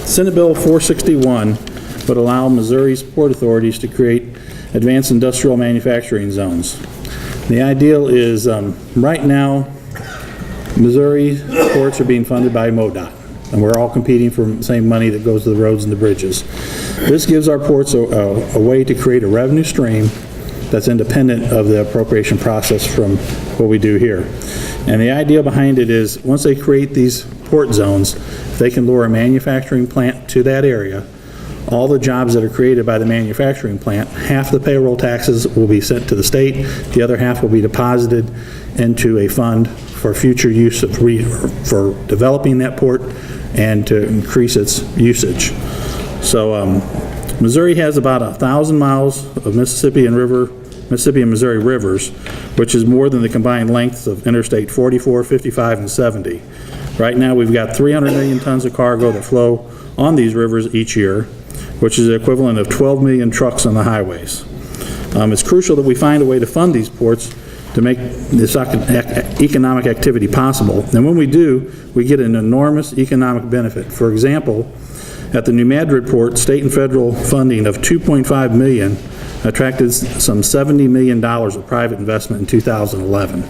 Senate Bill 461 would allow Missouri's port authorities to create advanced industrial manufacturing zones. The ideal is, right now, Missouri ports are being funded by MoDOT, and we're all competing for the same money that goes to the roads and the bridges. This gives our ports a way to create a revenue stream that's independent of the appropriation process from what we do here. And the idea behind it is, once they create these port zones, if they can lure a manufacturing plant to that area, all the jobs that are created by the manufacturing plant, half the payroll taxes will be sent to the state, the other half will be deposited into a fund for future use of for developing that port and to increase its usage. So Missouri has about 1,000 miles of Mississippi and Missouri rivers, which is more than the combined lengths of Interstate 44, 55, and 70. Right now we've got 300 million tons of cargo that flow on these rivers each year, which is the equivalent of 12 million trucks on the highways. It's crucial that we find a way to fund these ports to make this economic activity possible. And when we do, we get an enormous economic benefit. For example, at the New Madrid port, state and federal funding of $2.5 million attracted some $70 million of private investment in 2011,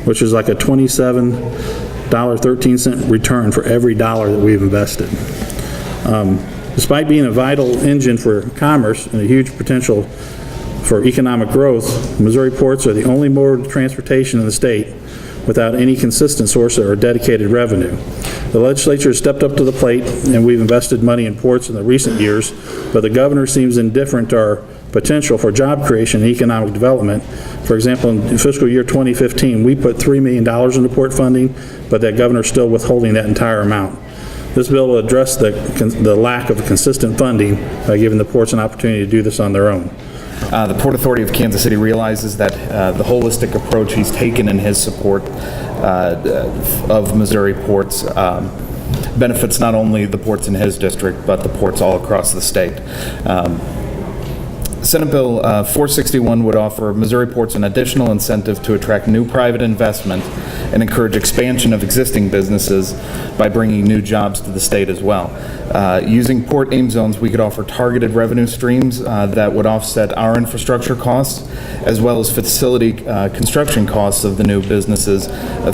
which is like a $27.13 return for every dollar that we've invested. Despite being a vital engine for commerce and a huge potential for economic growth, Missouri ports are the only mode of transportation in the state without any consistent source or dedicated revenue. The legislature has stepped up to the plate, and we've invested money in ports in the recent years, but the governor seems indifferent to our potential for job creation and economic development. For example, in fiscal year 2015, we put $3 million into port funding, but that governor's still withholding that entire amount. This bill will address the lack of consistent funding by giving the ports an opportunity to do this on their own. The Port Authority of Kansas City realizes that the holistic approach he's taken in his support of Missouri ports benefits not only the ports in his district, but the ports all across the state. Senate Bill 461 would offer Missouri ports an additional incentive to attract new private investment and encourage expansion of existing businesses by bringing new jobs to the state as well. Using port aim zones, we could offer targeted revenue streams that would offset our infrastructure costs, as well as facility construction costs of the new businesses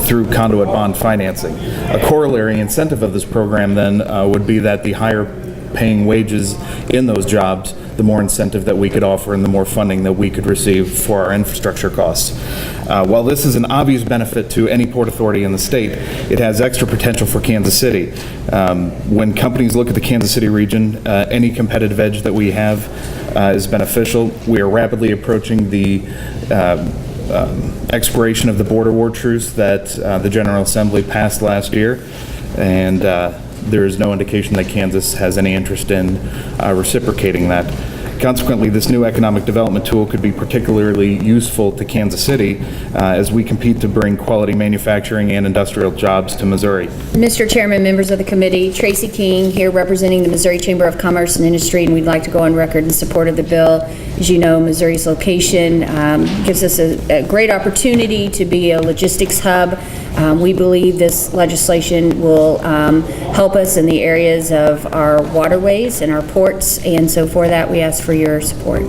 through conduit bond financing. A corollary incentive of this program then would be that the higher paying wages in those jobs, the more incentive that we could offer and the more funding that we could receive for our infrastructure costs. While this is an obvious benefit to any port authority in the state, it has extra potential for Kansas City. When companies look at the Kansas City region, any competitive edge that we have is beneficial. We are rapidly approaching the expiration of the border war truce that the General Assembly passed last year, and there is no indication that Kansas has any interest in reciprocating that. Consequently, this new economic development tool could be particularly useful to Kansas City as we compete to bring quality manufacturing and industrial jobs to Missouri. Mr. Chairman, members of the committee, Tracy King here representing the Missouri Chamber of Commerce and Industry, and we'd like to go on record in support of the bill. As you know, Missouri's location gives us a great opportunity to be a logistics hub. We believe this legislation will help us in the areas of our waterways and our ports, and so for that we ask for your support.